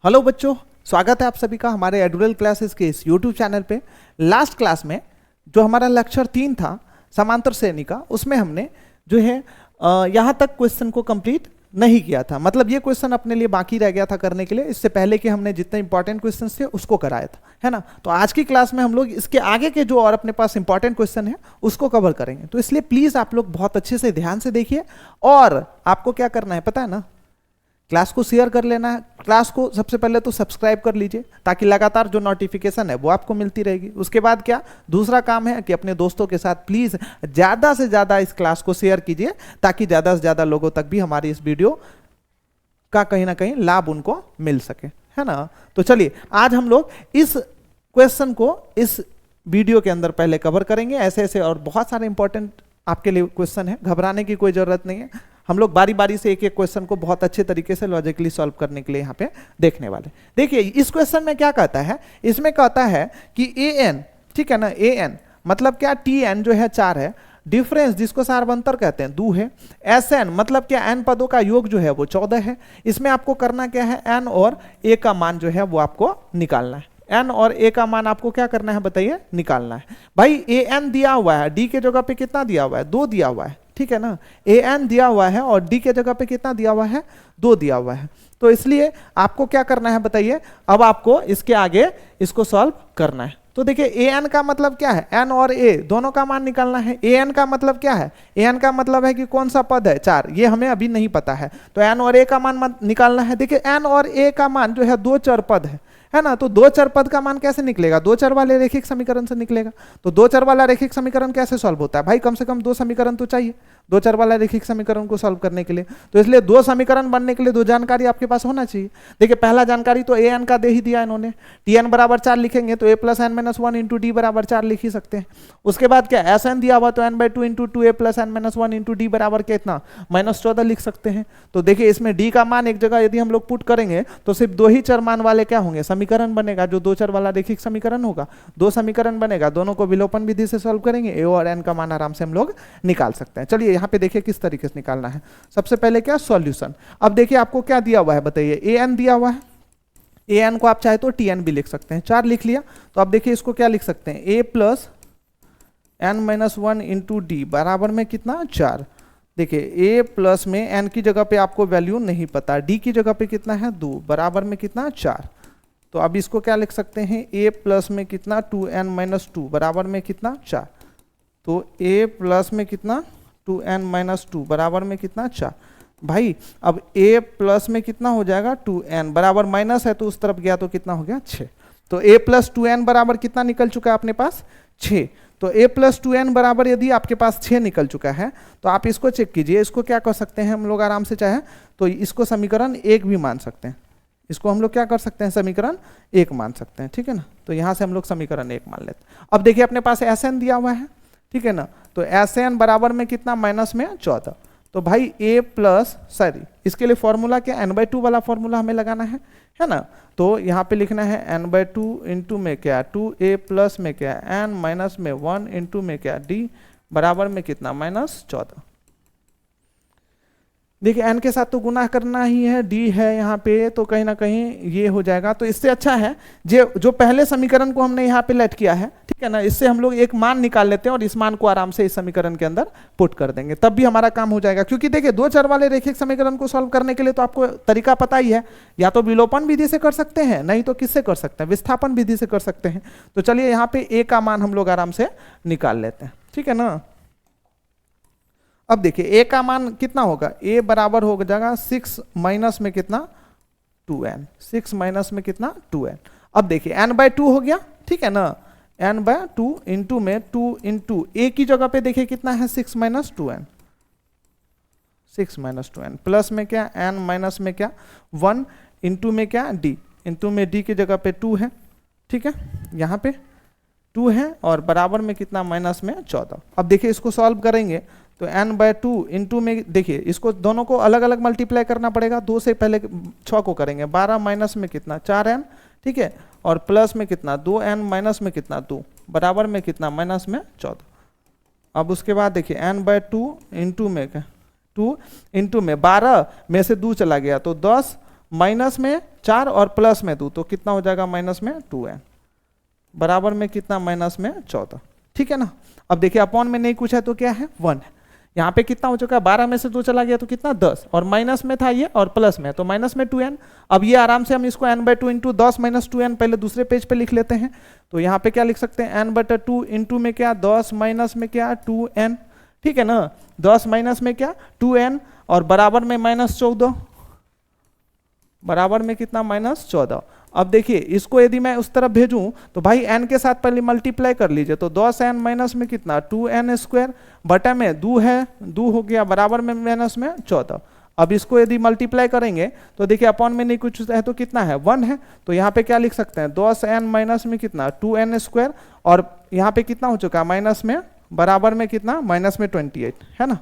Hello बच्चों, स्वागत है आप सभी का हमारे एडुरल क्लासेस के इस यूट्यूब चैनल पे। लास्ट क्लास में जो हमारा लेक्चर 3 था समांतर श्रेणी का, उसमें हमने जो है यहाँ तक क्वेश्चन को कंप्लीट नहीं किया था। मतलब ये क्वेश्चन अपने लिए बाकी रह गया था करने के लिए, इससे पहले कि हमने जितने इंपॉर्टेंट क्वेश्चन थे उसको कराया था, है ना। तो आज की क्लास में हम लोग इसके आगे के जो और अपने पास इंपॉर्टेंट क्वेश्चन है उसको कवर करेंगे। तो इसलिए प्लीज आप लोग बहुत अच्छे से ध्यान से देखिए। और आपको क्या करना है पता है ना, क्लास को शेयर कर लेना है। क्लास को सबसे पहले तो सब्सक्राइब कर लीजिए ताकि लगातार जो नोटिफिकेशन है वो आपको मिलती रहेगी। उसके बाद क्या दूसरा काम है कि अपने दोस्तों के साथ प्लीज ज्यादा से ज्यादा इस क्लास को शेयर कीजिए ताकि ज्यादा से ज्यादा लोगों तक भी हमारी इस वीडियो का कहीं ना कहीं लाभ उनको मिल सके, है ना। तो चलिए आज हम लोग इस क्वेश्चन को इस वीडियो के अंदर पहले कवर करेंगे। ऐसे ऐसे और बहुत सारे इंपॉर्टेंट आपके लिए क्वेश्चन है, घबराने की कोई जरूरत नहीं है। हम लोग बारी बारी से एक एक क्वेश्चन को बहुत अच्छे तरीके से लॉजिकली सॉल्व करने के लिए यहाँ पे देखने वाले। देखिए इस क्वेश्चन में क्या कहता है, इसमें कहता है कि ए एन, ठीक है ना, ए एन मतलब क्या, टी एन जो है 4 है, डिफरेंस जिसको सार्वंतर कहते हैं 2 है, एस एन मतलब क्या, एन पदों का योग जो है वो 14 है। इसमें आपको करना क्या है, एन और ए का मान जो है वो आपको निकालना है। एन और ए का मान आपको क्या करना है बताइए, निकालना है। भाई ए एन दिया हुआ है, डी के जगह पे कितना दिया हुआ है, 2 दिया हुआ है, ठीक है ना। ए एन दिया हुआ है और डी के जगह पे कितना दिया हुआ है, 2 दिया हुआ है। तो इसलिए आपको क्या करना है बताइए, अब आपको इसके आगे इसको सॉल्व करना है। तो देखिए ए एन का मतलब क्या है, एन और ए दोनों का मान निकालना है। ए एन का मतलब क्या है, ए एन का मतलब है कि कौन सा पद है, 4, ये हमें अभी नहीं पता है। तो एन और ए का मान निकालना है। देखिए एन और ए का मान जो है 2 चर पद है ना। तो 2 चर पद का मान कैसे निकलेगा, 2 चर वाले रैखिक समीकरण से निकलेगा। तो 2 चर वाला रैखिक समीकरण कैसे सॉल्व होता है भाई, कम से कम 2 समीकरण तो चाहिए 2 चर वाला रैखिक समीकरण को सॉल्व करने के लिए। तो इसलिए 2 समीकरण बनने के लिए 2 जानकारी आपके पास होना चाहिए। देखिए पहला जानकारी तो ए एन का दे ही दिया इन्होंने, टी एन बराबर 4 लिखेंगे तो A plus N minus 1 into D बराबर 4 लिख ही सकते हैं। उसके बाद क्या, एस एन दिया हुआ तो n by 2 into 2 a plus N minus 1 into D बराबर कितना, -14 लिख सकते हैं। तो देखिए इसमें डी का मान एक जगह यदि हम लोग पुट करेंगे तो सिर्फ 2 ही चर मान वाले क्या होंगे, समीकरण बनेगा, जो 2 चर वाला रैखिक समीकरण होगा। 2 समीकरण बनेगा, दोनों को विलोपन विधि से सॉल्व करेंगे, ए और एन का मान आराम से हम लोग निकाल सकते हैं। चलिए यहाँ पे देखिए किस तरीके से निकालना है। सबसे पहले क्या, सॉल्यूशन। अब देखिए आपको क्या दिया हुआ है बताइए, ए एन दिया हुआ है, ए एन को आप चाहे तो टी एन भी लिख सकते हैं। 4 लिख लिया तो अब देखिए इसको क्या लिख सकते हैं, A plus N minus 1 into D बराबर में कितना, 4। देखिए ए प्लस में एन की जगह पे आपको वैल्यू नहीं पता, डी की जगह पे कितना है 2 बराबर में कितना 4। तो अब इसको क्या लिख सकते हैं, ए प्लस में कितना 2n माइनस 2 बराबर में कितना 4। तो ए प्लस में कितना 2n माइनस 2 बराबर में कितना 4। भाई अब a प्लस में कितना हो जाएगा 2n बराबर माइनस है तो उस तरफ गया तो कितना हो गया 6। तो a प्लस 2n बराबर कितना निकल चुका है अपने पास 6। तो a प्लस 2n बराबर यदि आपके पास 6 निकल चुका है तो आप इसको चेक कीजिए। इसको क्या कर सकते हैं हम लोग आराम से, चाहे तो इसको समीकरण 1 भी मान सकते हैं। इसको हम लोग क्या कर सकते हैं, समीकरण 1 मान सकते हैं, ठीक है ना। तो यहां से हम लोग समीकरण 1 मान लेते हैं। अब देखिए अपने पास एस एन दिया हुआ है, ठीक है ना। तो एस एन बराबर में कितना, माइनस में 14। तो भाई a प्लस, सॉरी इसके लिए फॉर्मूला क्या, n/2 वाला फॉर्मूला हमें लगाना है ना। तो यहाँ पे लिखना है n/2 इंटू में क्या 2a प्लस में क्या n माइनस में 1 इंटू में क्या d बराबर में कितना, -14। देखिए n के साथ तो गुना करना ही है, d है यहाँ पे तो कहीं ना कहीं ये हो जाएगा। तो इससे अच्छा है जो पहले समीकरण को हमने यहाँ पे लेट किया है, ठीक है ना, इससे हम लोग एक मान निकाल लेते हैं और इस मान को आराम से इस समीकरण के अंदर पुट कर देंगे, तब भी हमारा काम हो जाएगा। क्योंकि देखिए 2 चर वाले रैखिक समीकरण को सॉल्व करने के लिए तो आपको तरीका पता ही है, या तो विलोपन विधि से कर सकते हैं, नहीं तो किससे कर सकते हैं, विस्थापन विधि से कर सकते हैं। तो चलिए यहाँ पे a का मान हम लोग आराम से निकाल लेते हैं, ठीक है ना। अब देखिए a का मान कितना होगा, a बराबर हो जाएगा 6 माइनस में कितना 2n, 6 माइनस में कितना 2n। अब देखिए n/2 हो गया, ठीक है ना, n/2 इंटू में 2 इंटू a की जगह पे देखिए कितना है 6 minus 2n, 6 minus 2n plus में क्या n माइनस में क्या 1 इंटू में क्या d, इंटू में d की जगह पे 2 है, ठीक है, यहाँ पे 2 है और बराबर में कितना, माइनस में 14। अब देखिए इसको सॉल्व करेंगे तो n/2 इंटू में देखिए इसको दोनों को अलग अलग मल्टीप्लाई करना पड़ेगा, 2 से पहले 6 को करेंगे, 12 माइनस में कितना 4n, ठीक है, और प्लस में कितना 2n माइनस में कितना 2 बराबर में कितना, माइनस में 14। अब उसके बाद देखिए n/2 इंटू में 2 इंटू में 12 में से 2 चला गया तो 10 माइनस में 4 और प्लस में 2, तो कितना हो जाएगा माइनस में 2n बराबर में कितना माइनस में 14। ठीक है ना। अब देखिए अपॉन में नहीं कुछ है तो क्या है 1 है। यहाँ पे कितना हो चुका है 12 में से 2 चला गया तो कितना 10, और माइनस में था ये और प्लस में, तो माइनस में 2n। अब ये आराम से हम इसको n/2 इंटू 10 माइनस 2n पहले दूसरे पेज पे लिख लेते हैं। तो यहाँ पे क्या लिख सकते हैं n/2 इंटू में क्या 10 माइनस में क्या 2n। ठीक है ना, 10 माइनस में क्या 2n और बराबर में -14, बराबर में कितना -14। अब देखिए इसको यदि मैं उस तरफ भेजूं तो भाई n के साथ पहले मल्टीप्लाई कर लीजिए, तो 10n माइनस में कितना 2n² बटा में 2 है 2 हो गया बराबर में माइनस में 14। अब इसको यदि मल्टीप्लाई करेंगे तो देखिए अपॉन में नहीं कुछ है तो कितना है 1 है, तो यहाँ पे क्या लिख सकते हैं 10n माइनस में कितना 2n² और यहाँ पे कितना हो चुका है माइनस में बराबर में कितना माइनस में 28 है ना।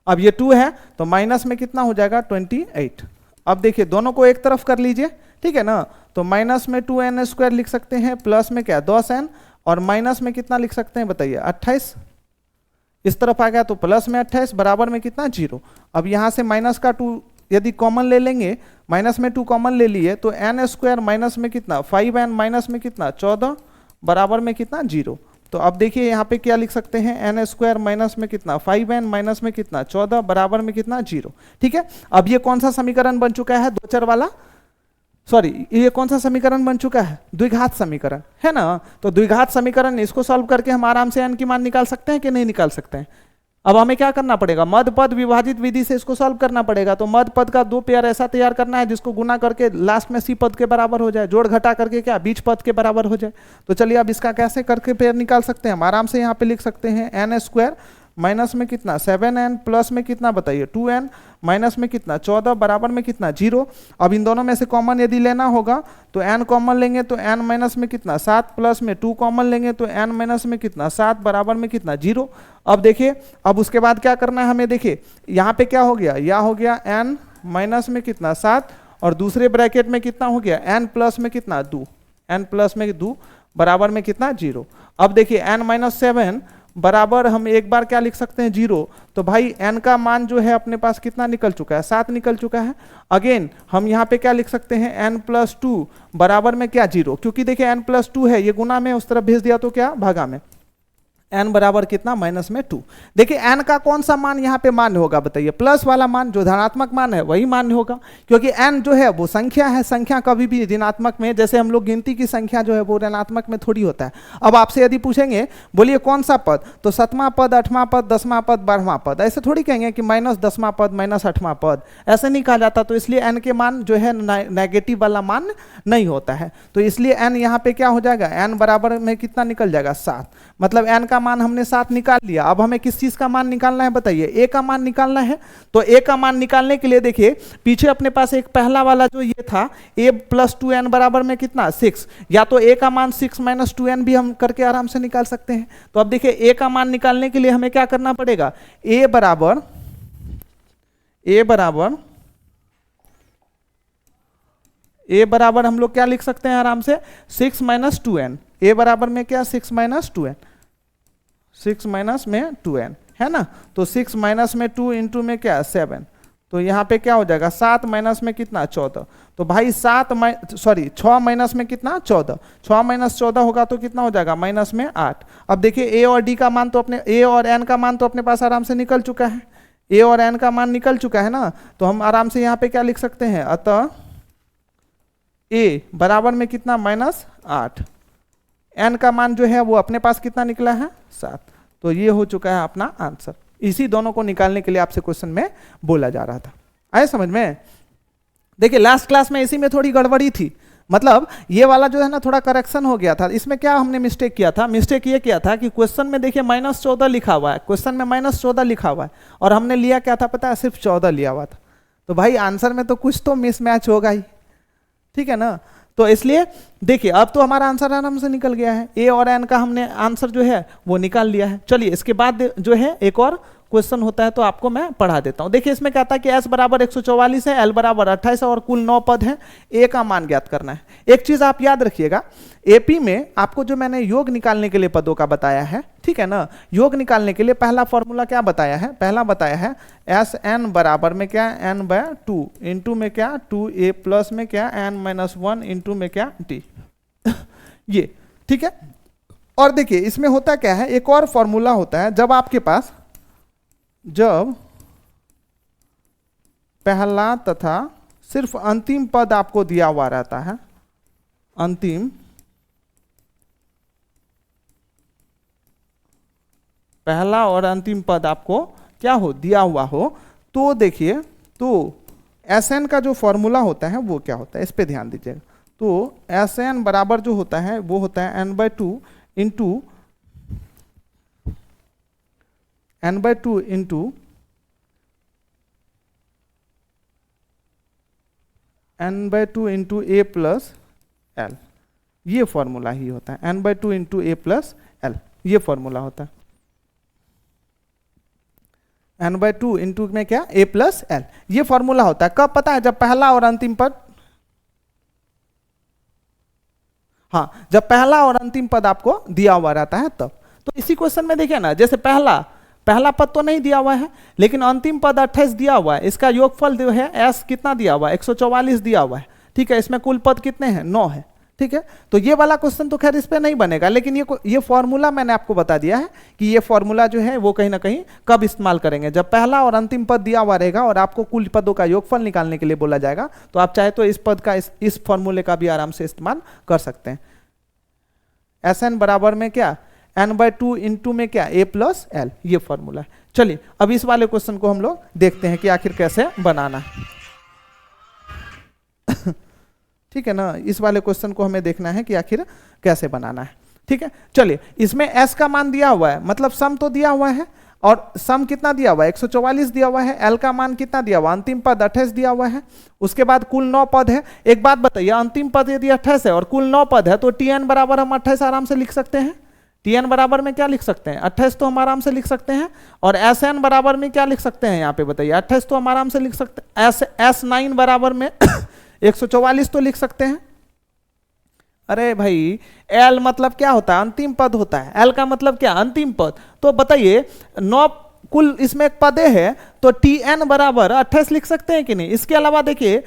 अब ये 2 है तो माइनस में कितना हो जाएगा 28। अब देखिए दोनों को एक तरफ कर लीजिए, ठीक है ना, तो माइनस में 2n² लिख सकते हैं प्लस में क्या 10n और माइनस में कितना लिख सकते हैं बताइए 28। इस तरफ आ गया तो प्लस में 28 बराबर में कितना 0। अब यहाँ से माइनस का 2 यदि कॉमन ले लेंगे, माइनस में 2 कॉमन ले लिए तो n² माइनस में कितना 5n माइनस में कितना 14 बराबर में कितना 0। तो अब देखिए यहाँ पे क्या लिख सकते हैं n² माइनस में कितना 5n माइनस में कितना 14 बराबर में कितना 0। ठीक है, अब ये कौन सा समीकरण बन चुका है दो चर वाला, सॉरी ये कौन सा समीकरण बन चुका है द्विघात समीकरण है ना। तो द्विघात समीकरण इसको सॉल्व करके हम आराम से n की मान निकाल सकते हैं कि नहीं निकाल सकते हैं। अब हमें क्या करना पड़ेगा मध्य पद विभाजित विधि से इसको सॉल्व करना पड़ेगा। तो मध्य पद का 2 पेयर ऐसा तैयार करना है जिसको गुना करके लास्ट में सी पद के बराबर हो जाए, जोड़ घटा करके क्या बीच पद के बराबर हो जाए। तो चलिए अब इसका कैसे करके पेयर निकाल सकते हैं हम, आराम से यहाँ पे लिख सकते हैं n² माइनस में कितना 7n प्लस में कितना बताइए 2n माइनस में कितना 14 बराबर में कितना 0। अब इन दोनों में से कॉमन यदि लेना होगा तो n कॉमन लेंगे तो n माइनस में कितना 7 प्लस में 2 कॉमन लेंगे तो n माइनस में कितना 7 बराबर में कितना 0। अब देखिए अब उसके बाद क्या करना है हमें, देखिए यहाँ पे क्या हो गया, यह हो गया n माइनस में कितना 7 और दूसरे ब्रैकेट में कितना हो गया n प्लस में कितना 2, n प्लस में 2 बराबर में कितना 0। अब देखिए n माइनस 7 बराबर हम एक बार क्या लिख सकते हैं 0। तो भाई n का मान जो है अपने पास कितना निकल चुका है 7 निकल चुका है। अगेन हम यहाँ पे क्या लिख सकते हैं n प्लस 2 बराबर में क्या 0, क्योंकि देखिए n प्लस 2 है ये गुना में उस तरफ भेज दिया तो क्या भागा में n बराबर कितना माइनस में 2। देखिए n का कौन सा मान यहाँ पे मान्य होगा बताइए, प्लस वाला मान जो धनात्मक मान है वही मान्य होगा, क्योंकि n जो है वो संख्या है, संख्या कभी भी ऋणात्मक में, जैसे हम लोग गिनती की संख्या जो है वो ऋणात्मक में थोड़ी होता है। अब आपसे यदि पूछेंगे बोलिए कौन सा पद, तो 7वां पद 8वां पद 10वां पद 12वां पद, ऐसे थोड़ी कहेंगे कि माइनस 10वां पद माइनस 8वां पद, ऐसे नहीं कहा जाता। तो इसलिए n के मान जो है नेगेटिव वाला मान नहीं होता है, तो इसलिए n यहाँ पे क्या हो जाएगा n बराबर में कितना निकल जाएगा 7, मतलब n का मान हमने 7 निकाल लिया। अब हमें किस चीज का मान निकालना है बताइए, a का मान निकालना है। तो a का मान निकालने के लिए देखिए पीछे अपने पास एक पहला वाला जो ये था a प्लस 2n बराबर में कितना 6, या तो a का मान 6 माइनस 2n भी हम करके आराम से निकाल सकते हैं। तो अब देखिए a का मान निकालने के लिए हमें क्या करना पड़ेगा, a बराबर हम लोग क्या लिख सकते हैं आराम से 6 माइनस 2n, a बराबर में क्या 6 माइनस 2n, 6 माइनस में 2n है ना। तो 6 माइनस में 2 इंटू में क्या 7, तो यहाँ पे क्या हो जाएगा 7 माइनस में कितना 14। तो भाई 6 माइनस में कितना 14, 6 माइनस 14 होगा तो कितना हो जाएगा माइनस में 8। अब देखिए a और d का मान तो अपने a और n का मान तो अपने पास आराम से निकल चुका है, a और n का मान निकल चुका है ना। तो हम आराम से यहाँ पे क्या लिख सकते हैं, अतः a बराबर में कितना -8, n का मान जो है वो अपने पास कितना निकला है 7। तो ये हो चुका है अपना आंसर। इसी दोनों को निकालने के लिए आपसे क्वेश्चन में बोला जा रहा था, आए समझ में। देखिए लास्ट क्लास में इसी में थोड़ी गड़बड़ी थी, मतलब ये वाला जो है ना थोड़ा करेक्शन हो गया था। इसमें क्या हमने मिस्टेक किया था, मिस्टेक ये किया था कि क्वेश्चन में देखिए -14 लिखा हुआ है, क्वेश्चन में -14 लिखा हुआ है और हमने लिया क्या था पता है, सिर्फ 14 लिया हुआ था। तो भाई आंसर में तो कुछ तो मिसमैच होगा ही, ठीक है ना। तो इसलिए देखिए अब तो हमारा आंसर आराम से निकल गया है, a और n का हमने आंसर जो है वो निकाल लिया है। चलिए इसके बाद जो है एक और क्वेश्चन होता है तो आपको मैं पढ़ा देता हूं। देखिए इसमें कहता है कि s बराबर 144 है, l बराबर 28 है और कुल 9 पद है, a का मान ज्ञात करना है। एक चीज आप याद रखिएगा, एपी में आपको जो मैंने योग निकालने के लिए पदों का बताया है, ठीक है ना, योग निकालने के लिए पहला फॉर्मूला क्या बताया है, पहला बताया है एस एन बराबर में क्या n/2 इंटू में क्या 2a प्लस में क्या n-1 इंटू में क्या t ये, ठीक है। और देखिए इसमें होता क्या है, एक और फॉर्मूला होता है, जब आपके पास जब पहला तथा सिर्फ अंतिम पद आपको दिया हुआ रहता है, अंतिम पहला और अंतिम पद आपको क्या हो दिया हुआ हो, तो देखिए तो Sn का जो फॉर्मूला होता है वो क्या होता है, इस पे ध्यान दीजिएगा। तो Sn बराबर जो होता है वो होता है n/2 into n/2 into a plus l, ये फॉर्मूला ही होता है। n/2 into a plus l ये फॉर्मूला होता है। n/2 इंटू में क्या a प्लस l, ये फॉर्मूला होता है। कब पता है, जब पहला और अंतिम पद, हाँ जब पहला और अंतिम पद आपको दिया हुआ रहता है तब। तो इसी क्वेश्चन में देखिए ना, जैसे पहला पद तो नहीं दिया हुआ है लेकिन अंतिम पद 28 दिया हुआ है, इसका योगफल जो है s कितना दिया हुआ है 144 दिया हुआ है, ठीक है। इसमें कुल पद कितने हैं 9 है, ठीक है। तो ये वाला क्वेश्चन तो खैर इस पे नहीं बनेगा, लेकिन ये फॉर्मूला मैंने आपको बता दिया है कि ये फॉर्मूला जो है वो कहीं ना कहीं कब इस्तेमाल करेंगे, जब पहला और अंतिम पद दिया हुआ रहेगा और आपको कुल पदों का योगफल निकालने के लिए बोला जाएगा, तो आप चाहे तो इस पद का इस फॉर्मूले का भी आराम से इस्तेमाल कर सकते हैं। Sn बराबर में क्या n/2 इंटू में क्या a प्लस l, ये फॉर्मूला है। चलिए अब इस वाले क्वेश्चन को हम लोग देखते हैं कि आखिर कैसे बनाना है ठीक है ना, इस वाले क्वेश्चन को हमें देखना है कि आखिर कैसे बनाना है, ठीक है। चलिए इसमें s का मान दिया हुआ है, मतलब सम तो दिया हुआ है, और सम कितना दिया हुआ है 144 दिया हुआ है, l का मान कितना दिया हुआ, अंतिम पद 28 दिया हुआ है, उसके बाद कुल 9 पद है। एक बात बताइए, अंतिम पद यदि 28 है और कुल 9 पद है तो tn बराबर हम 28 आराम से लिख सकते हैं। tn बराबर में क्या लिख सकते हैं 28 तो हम आराम से लिख सकते हैं। और Sn बराबर में क्या लिख सकते हैं, यहाँ पे बताइए 28 तो हम आराम से लिख सकते हैं। S9 बराबर में 144 तो लिख सकते हैं। अरे भाई L मतलब क्या होता है, अंतिम पद होता है। L का मतलब क्या, अंतिम पद। तो बताइए 9 कुल इसमें एक पदे है तो Tn बराबर 28 लिख सकते हैं कि नहीं। इसके अलावा देखिए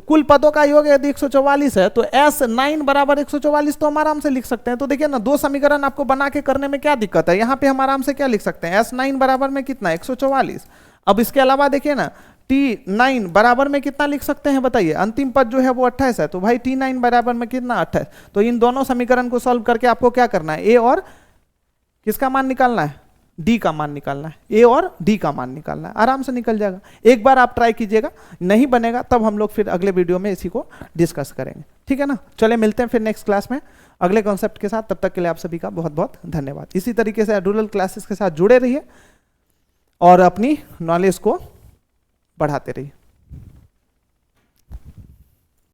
कुल पदों का योग यदि 144 है तो S9 बराबर 144 तो हम आराम से लिख सकते हैं। तो देखिए ना, दो समीकरण आपको बना के करने में क्या दिक्कत है, यहाँ पे हम आराम से क्या लिख सकते हैं, S9 बराबर में कितना 144। अब इसके अलावा देखिए ना T9 बराबर में कितना लिख सकते हैं बताइए, अंतिम पद जो है वो 28 है, तो भाई T9 बराबर में कितना 28। तो इन दोनों समीकरण को सॉल्व करके आपको क्या करना है, A और किसका मान निकालना है, D का मान निकालना है। A और D का मान निकालना है, आराम से निकल जाएगा। एक बार आप ट्राई कीजिएगा, नहीं बनेगा तब हम लोग फिर अगले वीडियो में इसी को डिस्कस करेंगे, ठीक है ना। चले मिलते हैं फिर नेक्स्ट क्लास में अगले कॉन्सेप्ट के साथ। तब तक के लिए आप सभी का बहुत बहुत धन्यवाद। इसी तरीके से रूरल क्लासेस के साथ जुड़े रहिए और अपनी नॉलेज को बढ़ाते रहिए।